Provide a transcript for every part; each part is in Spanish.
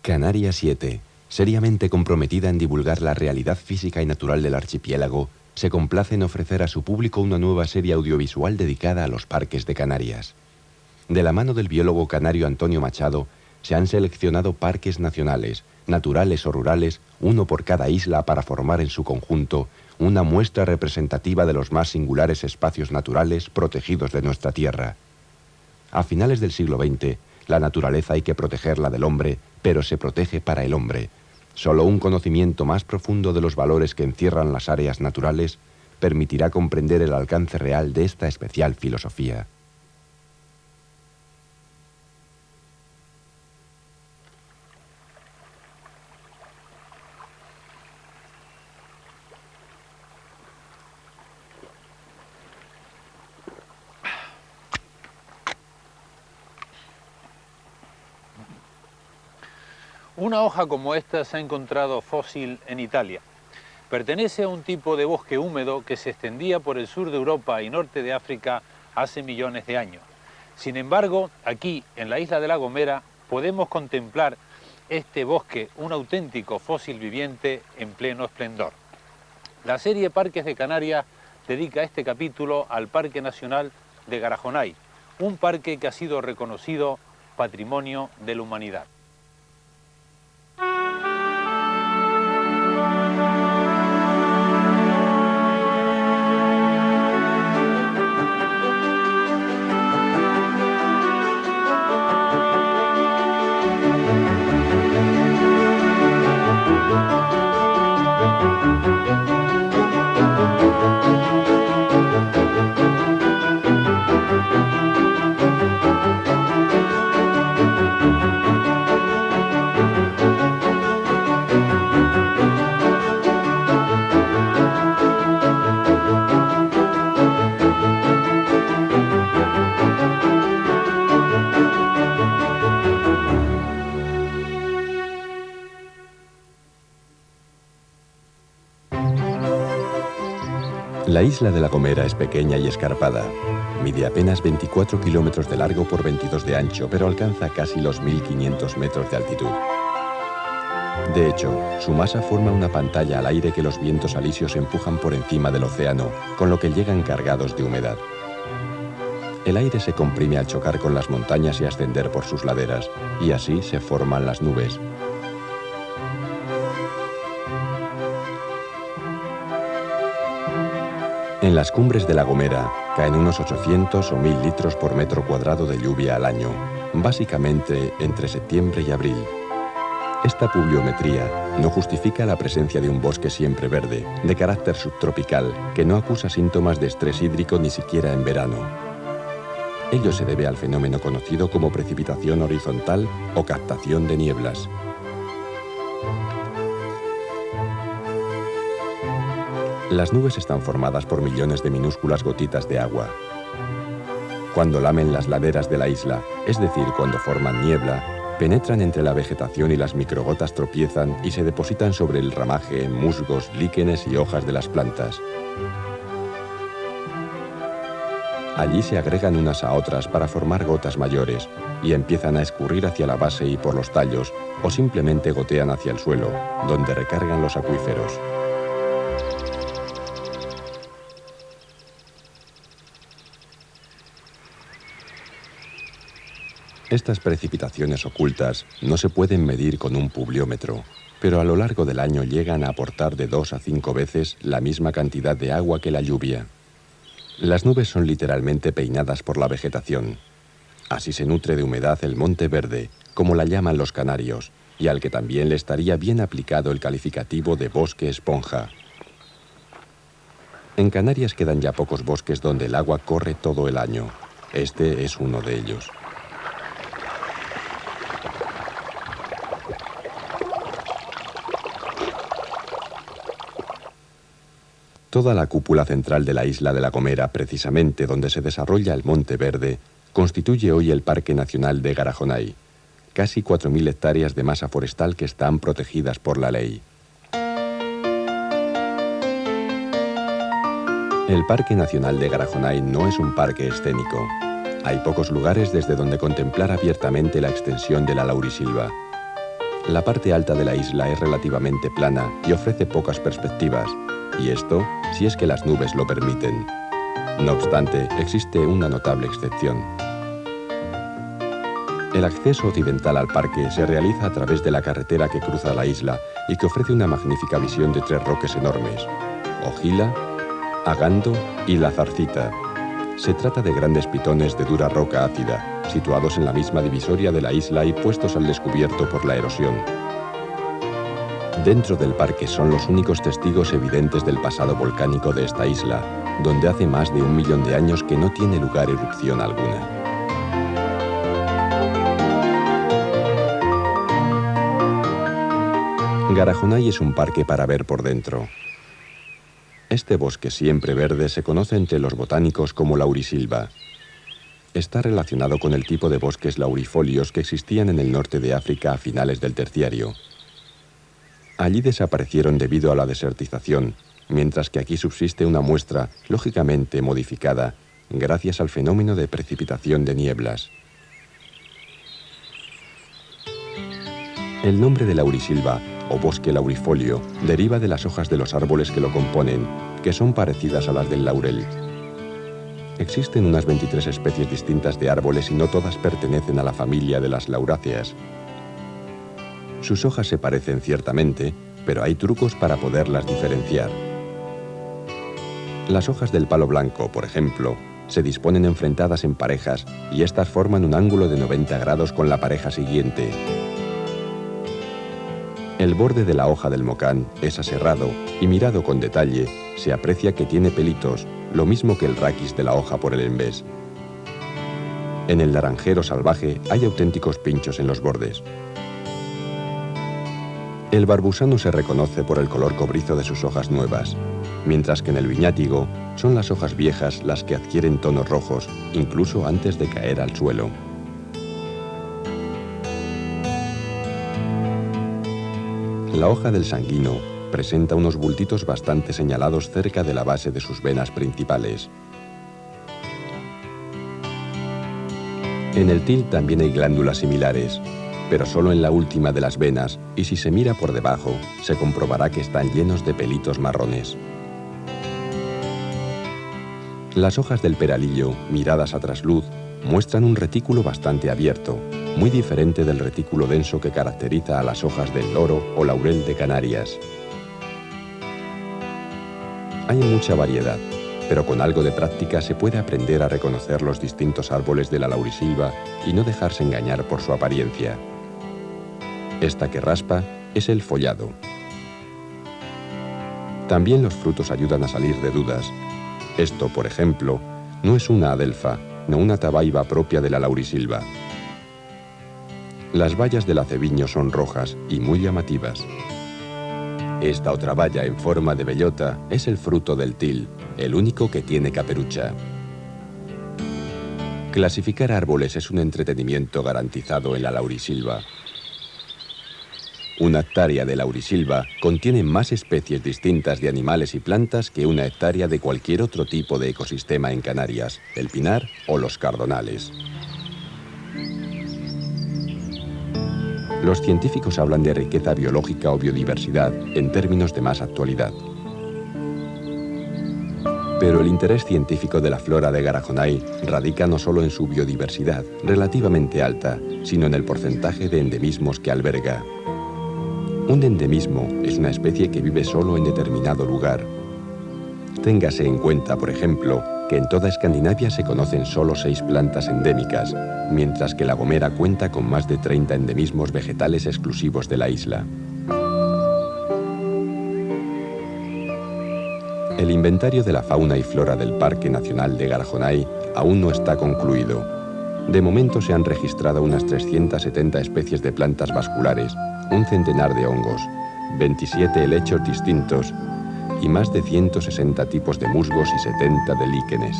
Canarias 7, seriamente comprometida en divulgar la realidad física y natural del archipiélago, se complace en ofrecer a su público una nueva serie audiovisual dedicada a los parques de Canarias. De la mano del biólogo canario Antonio Machado, se han seleccionado parques nacionales, naturales o rurales, uno por cada isla para formar en su conjunto una muestra representativa de los más singulares espacios naturales protegidos de nuestra tierra. A finales del siglo XX, la naturaleza hay que protegerla del hombre, pero se protege para el hombre. Solo un conocimiento más profundo de los valores que encierran las áreas naturales permitirá comprender el alcance real de esta especial filosofía. Una hoja como esta se ha encontrado fósil en Italia. Pertenece a un tipo de bosque húmedo que se extendía por el sur de Europa y norte de África hace millones de años. Sin embargo, aquí, en la isla de La Gomera, podemos contemplar este bosque, un auténtico fósil viviente en pleno esplendor. La serie Parques de Canarias dedica este capítulo al Parque Nacional de Garajonay, un parque que ha sido reconocido Patrimonio de la Humanidad. La isla de La Gomera es pequeña y escarpada. Mide apenas 24 kilómetros de largo por 22 de ancho, pero alcanza casi los 1.500 metros de altitud. De hecho, su masa forma una pantalla al aire que los vientos alisios empujan por encima del océano, con lo que llegan cargados de humedad. El aire se comprime al chocar con las montañas y ascender por sus laderas, y así se forman las nubes. En las cumbres de La Gomera caen unos 800 o 1.000 litros por metro cuadrado de lluvia al año, básicamente entre septiembre y abril. Esta pluviometría no justifica la presencia de un bosque siempre verde, de carácter subtropical, que no acusa síntomas de estrés hídrico ni siquiera en verano. Ello se debe al fenómeno conocido como precipitación horizontal o captación de nieblas. Las nubes están formadas por millones de minúsculas gotitas de agua. Cuando lamen las laderas de la isla, es decir, cuando forman niebla, penetran entre la vegetación y las microgotas tropiezan y se depositan sobre el ramaje en musgos, líquenes y hojas de las plantas. Allí se agregan unas a otras para formar gotas mayores y empiezan a escurrir hacia la base y por los tallos, o simplemente gotean hacia el suelo, donde recargan los acuíferos. Estas precipitaciones ocultas no se pueden medir con un pluviómetro, pero a lo largo del año llegan a aportar de 2 a 5 veces la misma cantidad de agua que la lluvia. Las nubes son literalmente peinadas por la vegetación. Así se nutre de humedad el Monte Verde, como la llaman los canarios, y al que también le estaría bien aplicado el calificativo de bosque esponja. En Canarias quedan ya pocos bosques donde el agua corre todo el año. Este es uno de ellos. Toda la cúpula central de la isla de La Gomera, precisamente donde se desarrolla el Monte Verde, constituye hoy el Parque Nacional de Garajonay, casi 4.000 hectáreas de masa forestal que están protegidas por la ley. El Parque Nacional de Garajonay no es un parque escénico. Hay pocos lugares desde donde contemplar abiertamente la extensión de la laurisilva. La parte alta de la isla es relativamente plana y ofrece pocas perspectivas, y esto si es que las nubes lo permiten. No obstante, existe una notable excepción. El acceso occidental al parque se realiza a través de la carretera que cruza la isla y que ofrece una magnífica visión de 3 roques enormes: Ojila, Agando y La Zarcita. Se trata de grandes pitones de dura roca ácida, situados en la misma divisoria de la isla y puestos al descubierto por la erosión. Dentro del parque son los únicos testigos evidentes del pasado volcánico de esta isla, donde hace más de 1 millón de años que no tiene lugar erupción alguna. Garajonay es un parque para ver por dentro. Este bosque siempre verde se conoce entre los botánicos como laurisilva. Está relacionado con el tipo de bosques laurifolios que existían en el norte de África a finales del Terciario. Allí desaparecieron debido a la desertización, mientras que aquí subsiste una muestra lógicamente modificada gracias al fenómeno de precipitación de nieblas. El nombre de laurisilva o bosque laurifolio deriva de las hojas de los árboles que lo componen, que son parecidas a las del laurel. Existen unas 23 especies distintas de árboles y no todas pertenecen a la familia de las lauráceas. Sus hojas se parecen ciertamente, pero hay trucos para poderlas diferenciar. Las hojas del palo blanco, por ejemplo, se disponen enfrentadas en parejas y éstas forman un ángulo de 90 grados con la pareja siguiente. El borde de la hoja del mocán es aserrado y, mirado con detalle, se aprecia que tiene pelitos, lo mismo que el raquis de la hoja por el envés. En el naranjero salvaje hay auténticos pinchos en los bordes. El barbusano se reconoce por el color cobrizo de sus hojas nuevas, mientras que en el viñátigo son las hojas viejas las que adquieren tonos rojos, incluso antes de caer al suelo. La hoja del sanguino presenta unos bultitos bastante señalados cerca de la base de sus venas principales. En el til también hay glándulas similares, pero solo en la última de las venas, y si se mira por debajo, se comprobará que están llenos de pelitos marrones. Las hojas del peralillo, miradas a trasluz, muestran un retículo bastante abierto, muy diferente del retículo denso que caracteriza a las hojas del loro o laurel de Canarias. Hay mucha variedad, pero con algo de práctica se puede aprender a reconocer los distintos árboles de la laurisilva y no dejarse engañar por su apariencia. Esta que raspa es el follado. También los frutos ayudan a salir de dudas. Esto, por ejemplo, no es una adelfa, no una tabaiba propia de la laurisilva. Las bayas del aceviño son rojas y muy llamativas. Esta otra baya en forma de bellota es el fruto del til, el único que tiene caperucha. Clasificar árboles es un entretenimiento garantizado en la laurisilva. Una hectárea de laurisilva contiene más especies distintas de animales y plantas que una hectárea de cualquier otro tipo de ecosistema en Canarias, el pinar o los cardonales. Los científicos hablan de riqueza biológica o biodiversidad en términos de más actualidad. Pero el interés científico de la flora de Garajonay radica no solo en su biodiversidad, relativamente alta, sino en el porcentaje de endemismos que alberga. Un endemismo es una especie que vive solo en determinado lugar. Téngase en cuenta, por ejemplo, que en toda Escandinavia se conocen solo 6 plantas endémicas, mientras que La Gomera cuenta con más de 30 endemismos vegetales exclusivos de la isla. El inventario de la fauna y flora del Parque Nacional de Garajonay aún no está concluido. De momento se han registrado unas 370 especies de plantas vasculares, un centenar de hongos, 27 helechos distintos y más de 160 tipos de musgos y 70 de líquenes.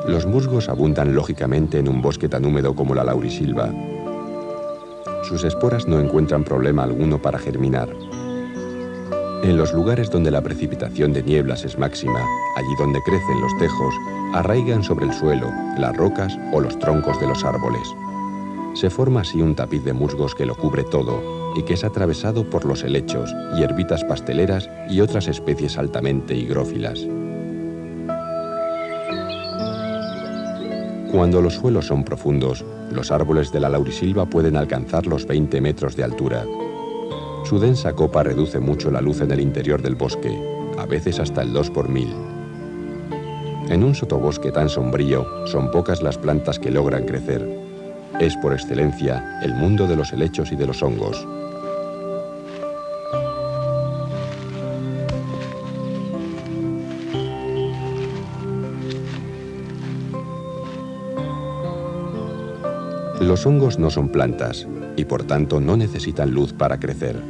Los musgos abundan lógicamente en un bosque tan húmedo como la laurisilva. Sus esporas no encuentran problema alguno para germinar. En los lugares donde la precipitación de nieblas es máxima, allí donde crecen los tejos, arraigan sobre el suelo, las rocas o los troncos de los árboles. Se forma así un tapiz de musgos que lo cubre todo y que es atravesado por los helechos, hierbitas pasteleras y otras especies altamente higrófilas. Cuando los suelos son profundos, los árboles de la laurisilva pueden alcanzar los 20 metros de altura. Su densa copa reduce mucho la luz en el interior del bosque, a veces hasta el 2 por 1000. En un sotobosque tan sombrío, son pocas las plantas que logran crecer. Es por excelencia el mundo de los helechos y de los hongos. Los hongos no son plantas y por tanto no necesitan luz para crecer.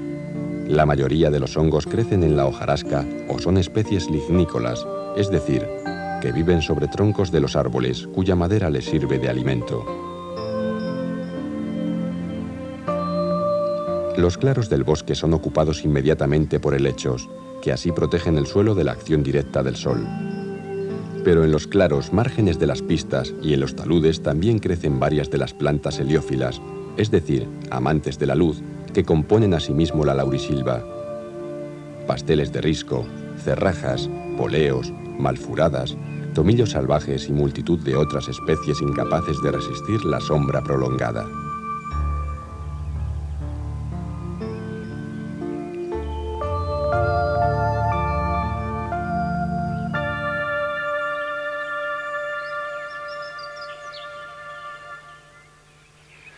La mayoría de los hongos crecen en la hojarasca o son especies lignícolas, es decir, que viven sobre troncos de los árboles cuya madera les sirve de alimento. Los claros del bosque son ocupados inmediatamente por helechos, que así protegen el suelo de la acción directa del sol. Pero en los claros, márgenes de las pistas y en los taludes también crecen varias de las plantas heliófilas, es decir, amantes de la luz, que componen asimismo la laurisilva. Pasteles de risco, cerrajas, poleos, malfuradas, tomillos salvajes y multitud de otras especies incapaces de resistir la sombra prolongada.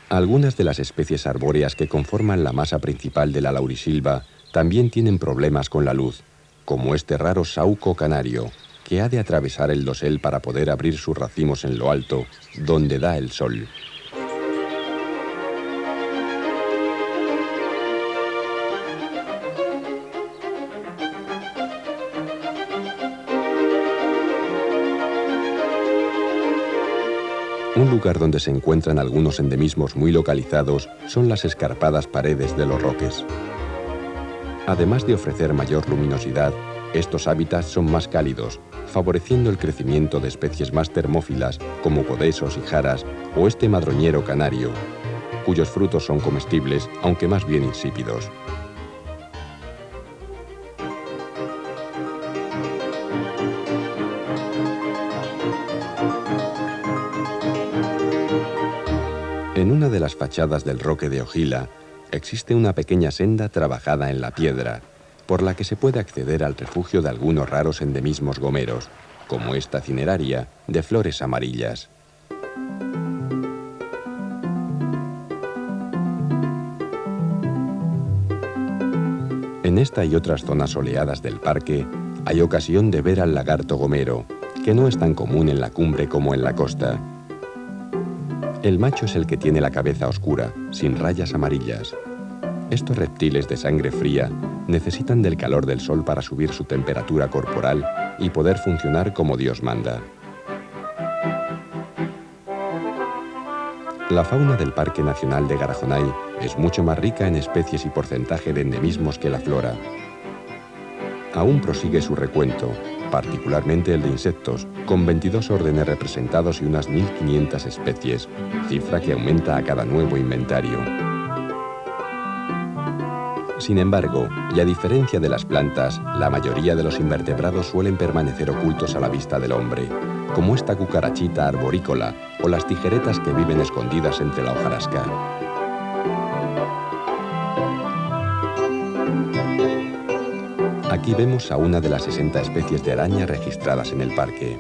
Algunas de las especies arbóreas que conforman la masa principal de la laurisilva también tienen problemas con la luz, como este raro saúco canario, que ha de atravesar el dosel para poder abrir sus racimos en lo alto, donde da el sol. Un lugar donde se encuentran algunos endemismos muy localizados son las escarpadas paredes de los roques. Además de ofrecer mayor luminosidad, estos hábitats son más cálidos, favoreciendo el crecimiento de especies más termófilas como codesos y jaras o este madroñero canario, cuyos frutos son comestibles, aunque más bien insípidos. En una de las fachadas del roque de Ojila existe una pequeña senda trabajada en la piedra, por la que se puede acceder al refugio de algunos raros endemismos gomeros, como esta cineraria de flores amarillas. En esta y otras zonas soleadas del parque hay ocasión de ver al lagarto gomero, que no es tan común en la cumbre como en la costa. El macho es el que tiene la cabeza oscura, sin rayas amarillas. Estos reptiles de sangre fría necesitan del calor del sol para subir su temperatura corporal y poder funcionar como Dios manda. La fauna del Parque Nacional de Garajonay es mucho más rica en especies y porcentaje de endemismos que la flora. Aún prosigue su recuento, particularmente el de insectos, con 22 órdenes representados y unas 1500 especies, cifra que aumenta a cada nuevo inventario. Sin embargo, y a diferencia de las plantas, la mayoría de los invertebrados suelen permanecer ocultos a la vista del hombre, como esta cucarachita arborícola o las tijeretas que viven escondidas entre la hojarasca. Aquí vemos a una de las 60 especies de araña registradas en el parque.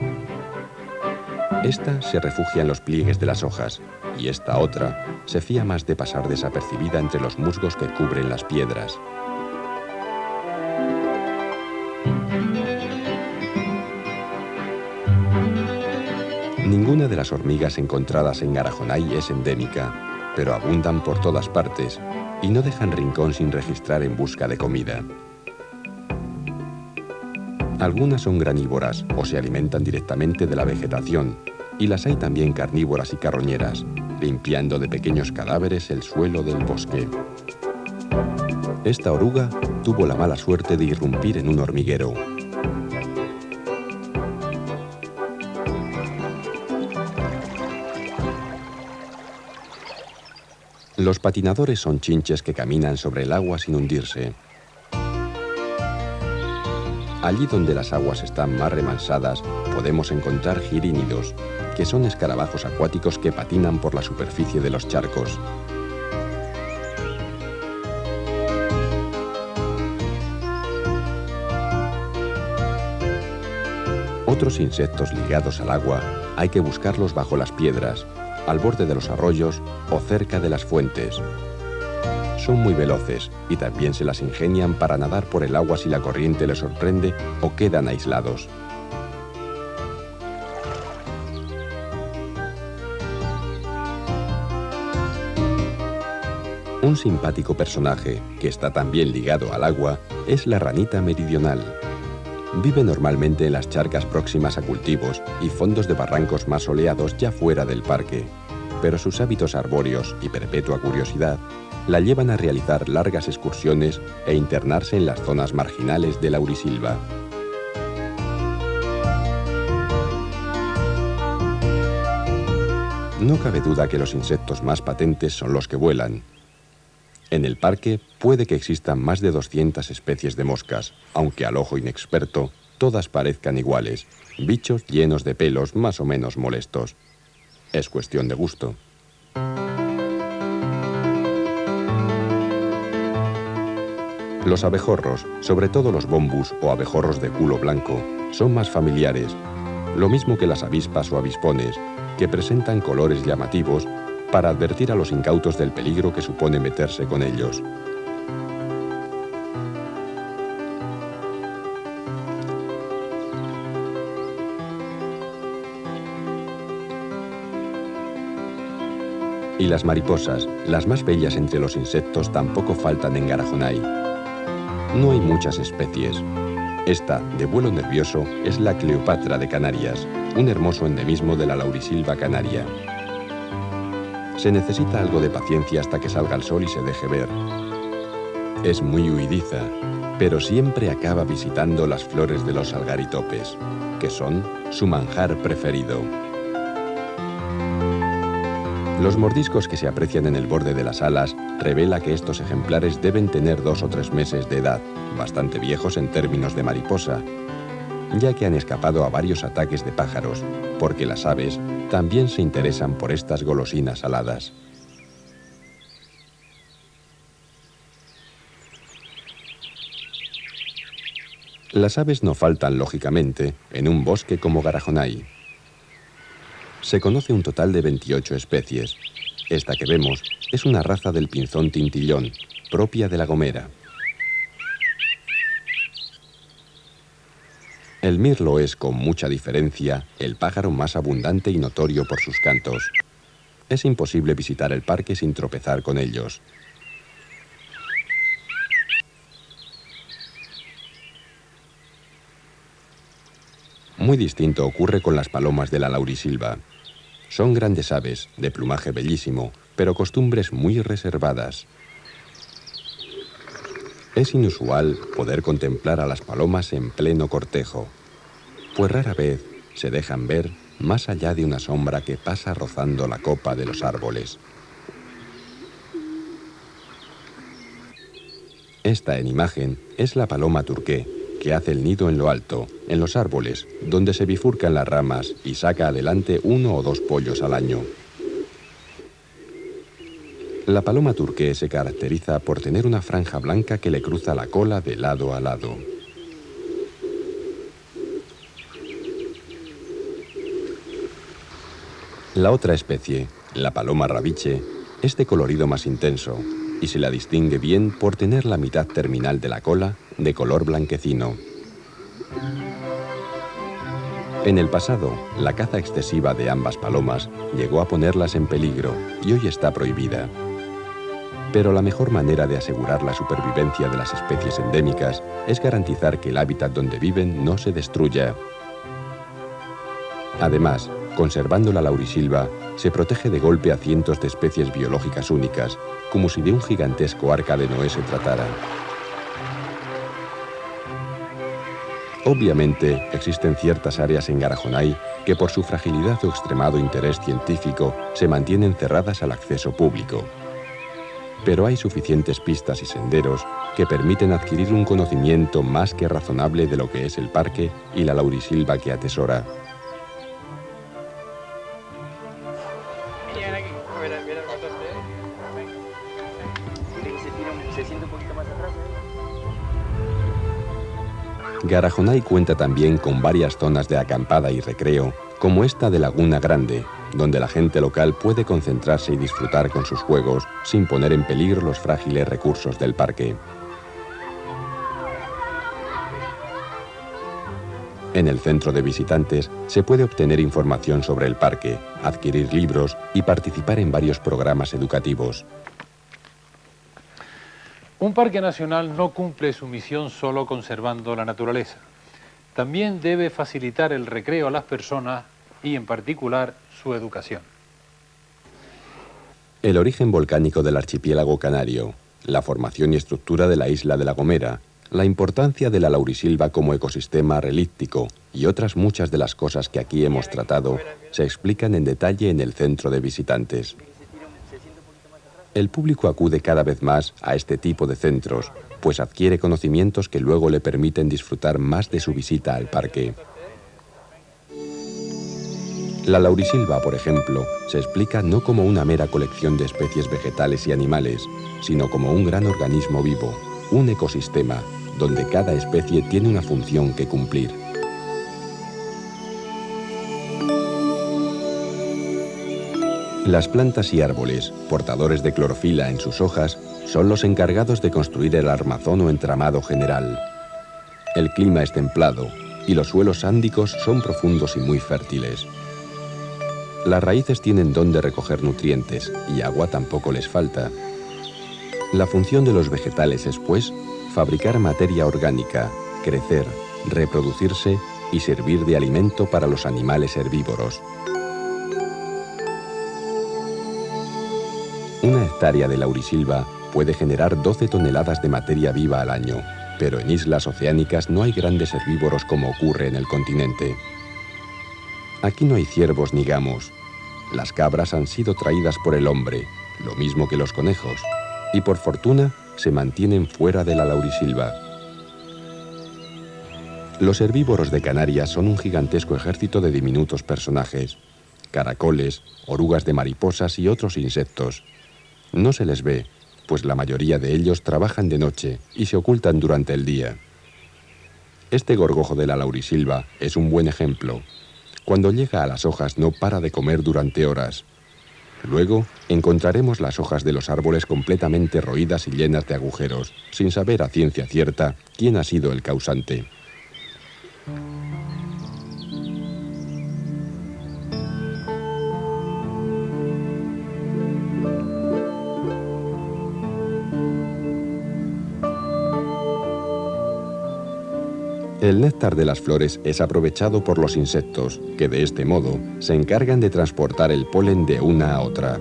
Esta se refugia en los pliegues de las hojas y esta otra se fía más de pasar desapercibida entre los musgos que cubren las piedras. Ninguna de las hormigas encontradas en Garajonay es endémica, pero abundan por todas partes y no dejan rincón sin registrar en busca de comida. Algunas son granívoras o se alimentan directamente de la vegetación, y las hay también carnívoras y carroñeras, limpiando de pequeños cadáveres el suelo del bosque. Esta oruga tuvo la mala suerte de irrumpir en un hormiguero. Los patinadores son chinches que caminan sobre el agua sin hundirse. Allí donde las aguas están más remansadas, podemos encontrar girínidos, que son escarabajos acuáticos que patinan por la superficie de los charcos. Otros insectos ligados al agua hay que buscarlos bajo las piedras, al borde de los arroyos o cerca de las fuentes. Son muy veloces y también se las ingenian para nadar por el agua si la corriente les sorprende o quedan aislados. Un simpático personaje que está también ligado al agua es la ranita meridional. Vive normalmente en las charcas próximas a cultivos y fondos de barrancos más soleados ya fuera del parque, pero sus hábitos arbóreos y perpetua curiosidad la llevan a realizar largas excursiones e internarse en las zonas marginales de laurisilva. No cabe duda que los insectos más patentes son los que vuelan. En el parque puede que existan más de 200 especies de moscas, aunque al ojo inexperto todas parezcan iguales, bichos llenos de pelos más o menos molestos. Es cuestión de gusto. Los abejorros, sobre todo los bombus o abejorros de culo blanco, son más familiares, lo mismo que las avispas o avispones, que presentan colores llamativos para advertir a los incautos del peligro que supone meterse con ellos. Y las mariposas, las más bellas entre los insectos, tampoco faltan en Garajonay. No hay muchas especies. Esta, de vuelo nervioso, es la Cleopatra de Canarias, un hermoso endemismo de la laurisilva canaria. Se necesita algo de paciencia hasta que salga el sol y se deje ver. Es muy huidiza, pero siempre acaba visitando las flores de los algaritopes, que son su manjar preferido. Los mordiscos que se aprecian en el borde de las alas revela que estos ejemplares deben tener 2 o 3 meses de edad, bastante viejos en términos de mariposa, ya que han escapado a varios ataques de pájaros, porque las aves también se interesan por estas golosinas aladas. Las aves no faltan, lógicamente, en un bosque como Garajonay. Se conoce un total de 28 especies. Esta que vemos es una raza del pinzón tintillón, propia de La Gomera. El mirlo es, con mucha diferencia, el pájaro más abundante y notorio por sus cantos. Es imposible visitar el parque sin tropezar con ellos. Muy distinto ocurre con las palomas de la laurisilva. Son grandes aves, de plumaje bellísimo, pero costumbres muy reservadas. Es inusual poder contemplar a las palomas en pleno cortejo, pues rara vez se dejan ver más allá de una sombra que pasa rozando la copa de los árboles. Esta en imagen es la paloma turqué, que hace el nido en lo alto, en los árboles, donde se bifurcan las ramas y saca adelante 1 o 2 pollos al año. La paloma turqué se caracteriza por tener una franja blanca que le cruza la cola de lado a lado. La otra especie, la paloma rabiche, es de colorido más intenso y se la distingue bien por tener la mitad terminal de la cola de color blanquecino. En el pasado, la caza excesiva de ambas palomas llegó a ponerlas en peligro y hoy está prohibida. Pero la mejor manera de asegurar la supervivencia de las especies endémicas es garantizar que el hábitat donde viven no se destruya. Además, Conservando la laurisilva, se protege de golpe a cientos de especies biológicas únicas, como si de un gigantesco arca de Noé se tratara. Obviamente, existen ciertas áreas en Garajonay que por su fragilidad o extremado interés científico se mantienen cerradas al acceso público. Pero hay suficientes pistas y senderos que permiten adquirir un conocimiento más que razonable de lo que es el parque y la laurisilva que atesora. Garajonay cuenta también con varias zonas de acampada y recreo, como esta de Laguna Grande, donde la gente local puede concentrarse y disfrutar con sus juegos sin poner en peligro los frágiles recursos del parque. En el centro de visitantes se puede obtener información sobre el parque, adquirir libros y participar en varios programas educativos. Un parque nacional no cumple su misión solo conservando la naturaleza. También debe facilitar el recreo a las personas y, en particular, su educación. El origen volcánico del archipiélago canario, la formación y estructura de la isla de La Gomera, la importancia de la laurisilva como ecosistema relíctico y otras muchas de las cosas que aquí hemos tratado se explican en detalle en el centro de visitantes. El público acude cada vez más a este tipo de centros, pues adquiere conocimientos que luego le permiten disfrutar más de su visita al parque. La laurisilva, por ejemplo, se explica no como una mera colección de especies vegetales y animales, sino como un gran organismo vivo, un ecosistema, donde cada especie tiene una función que cumplir. Las plantas y árboles, portadores de clorofila en sus hojas, son los encargados de construir el armazón o entramado general. El clima es templado y los suelos sándicos son profundos y muy fértiles. Las raíces tienen don de recoger nutrientes y agua tampoco les falta. La función de los vegetales es, pues, fabricar materia orgánica, crecer, reproducirse y servir de alimento para los animales herbívoros. Una hectárea de laurisilva puede generar 12 toneladas de materia viva al año, pero en islas oceánicas no hay grandes herbívoros como ocurre en el continente. Aquí no hay ciervos ni gamos. Las cabras han sido traídas por el hombre, lo mismo que los conejos, y por fortuna se mantienen fuera de la laurisilva. Los herbívoros de Canarias son un gigantesco ejército de diminutos personajes, caracoles, orugas de mariposas y otros insectos. No se les ve, pues la mayoría de ellos trabajan de noche y se ocultan durante el día. Este gorgojo de la laurisilva es un buen ejemplo. Cuando llega a las hojas no para de comer durante horas. Luego encontraremos las hojas de los árboles completamente roídas y llenas de agujeros, sin saber a ciencia cierta quién ha sido el causante. El néctar de las flores es aprovechado por los insectos, que de este modo se encargan de transportar el polen de una a otra.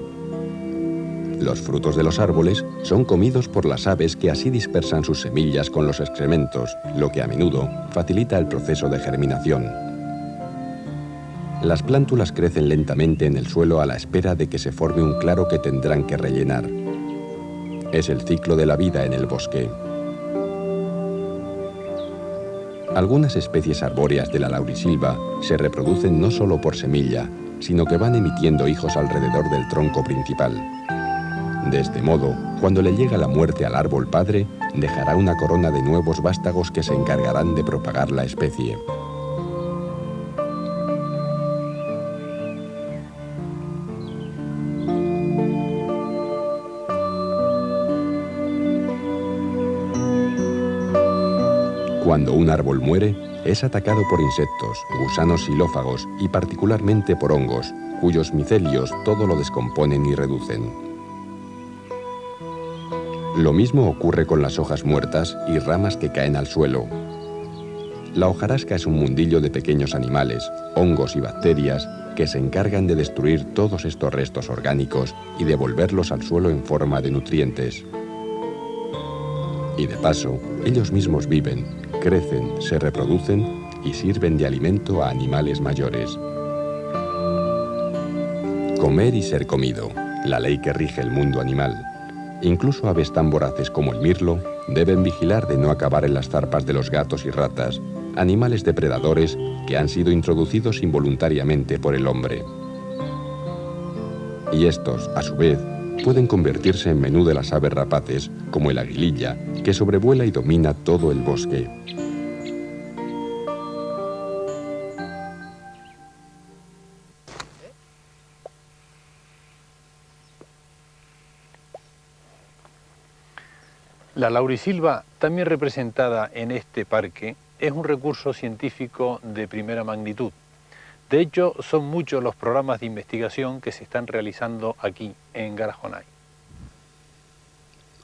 Los frutos de los árboles son comidos por las aves que así dispersan sus semillas con los excrementos, lo que a menudo facilita el proceso de germinación. Las plántulas crecen lentamente en el suelo a la espera de que se forme un claro que tendrán que rellenar. Es el ciclo de la vida en el bosque. Algunas especies arbóreas de la laurisilva se reproducen no solo por semilla, sino que van emitiendo hijos alrededor del tronco principal. De este modo, cuando le llega la muerte al árbol padre, dejará una corona de nuevos vástagos que se encargarán de propagar la especie. Cuando un árbol muere, es atacado por insectos, gusanos xilófagos y particularmente por hongos, cuyos micelios todo lo descomponen y reducen. Lo mismo ocurre con las hojas muertas y ramas que caen al suelo. La hojarasca es un mundillo de pequeños animales, hongos y bacterias que se encargan de destruir todos estos restos orgánicos y devolverlos al suelo en forma de nutrientes. Y de paso, ellos mismos viven, crecen, se reproducen y sirven de alimento a animales mayores. Comer y ser comido, la ley que rige el mundo animal. Incluso aves tan voraces como el mirlo deben vigilar de no acabar en las zarpas de los gatos y ratas, animales depredadores que han sido introducidos involuntariamente por el hombre. Y estos, a su vez, pueden convertirse en menú de las aves rapaces, como el aguililla, que sobrevuela y domina todo el bosque. La laurisilva, también representada en este parque, es un recurso científico de primera magnitud. De hecho, son muchos los programas de investigación que se están realizando aquí, en Garajonay.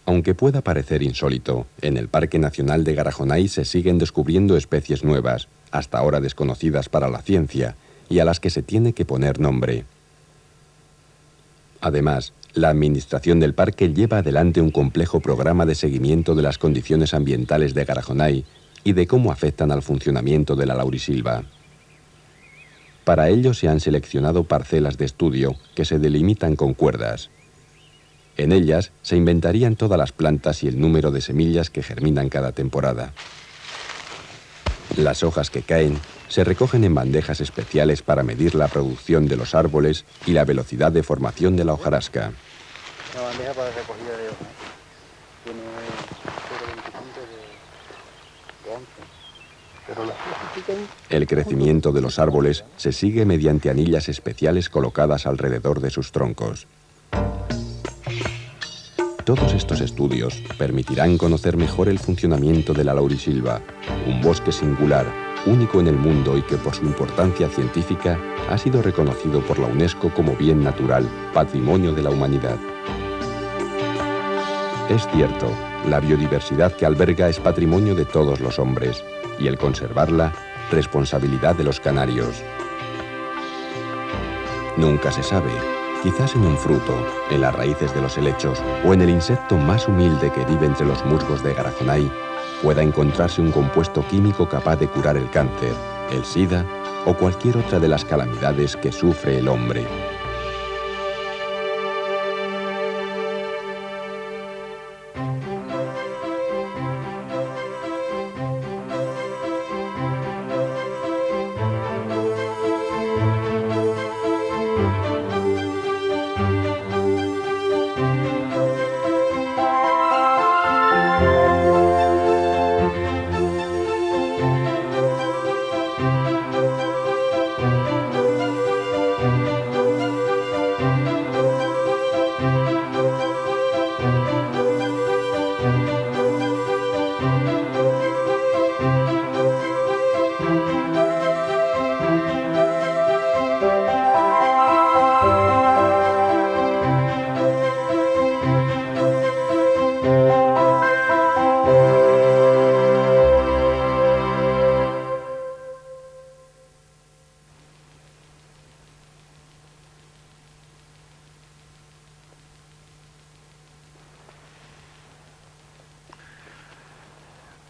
Aunque pueda parecer insólito, en el Parque Nacional de Garajonay se siguen descubriendo especies nuevas, hasta ahora desconocidas para la ciencia, y a las que se tiene que poner nombre. Además, la administración del parque lleva adelante un complejo programa de seguimiento de las condiciones ambientales de Garajonay y de cómo afectan al funcionamiento de la laurisilva. Para ello se han seleccionado parcelas de estudio que se delimitan con cuerdas. En ellas se inventarían todas las plantas y el número de semillas que germinan cada temporada. Las hojas que caen se recogen en bandejas especiales para medir la producción de los árboles y la velocidad de formación de la hojarasca. La bandeja para recogida de hojas tiene 0,25 de 11. Pero las hojas pican. El crecimiento de los árboles se sigue mediante anillas especiales colocadas alrededor de sus troncos. Todos estos estudios permitirán conocer mejor el funcionamiento de la laurisilva, un bosque singular, único en el mundo y que por su importancia científica ha sido reconocido por la UNESCO como bien natural, patrimonio de la humanidad. Es cierto, la biodiversidad que alberga es patrimonio de todos los hombres, y el conservarla, responsabilidad de los canarios. Nunca se sabe, quizás en un fruto, en las raíces de los helechos o en el insecto más humilde que vive entre los musgos de Garajonay, pueda encontrarse un compuesto químico capaz de curar el cáncer, el SIDA o cualquier otra de las calamidades que sufre el hombre.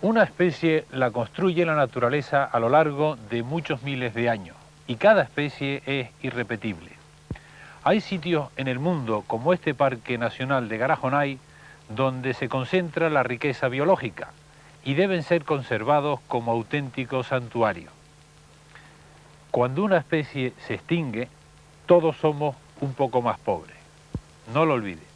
Una especie la construye la naturaleza a lo largo de muchos miles de años y cada especie es irrepetible. Hay sitios en el mundo, como este Parque Nacional de Garajonay, donde se concentra la riqueza biológica y deben ser conservados como auténticos santuarios. Cuando una especie se extingue, todos somos un poco más pobres. No lo olvides.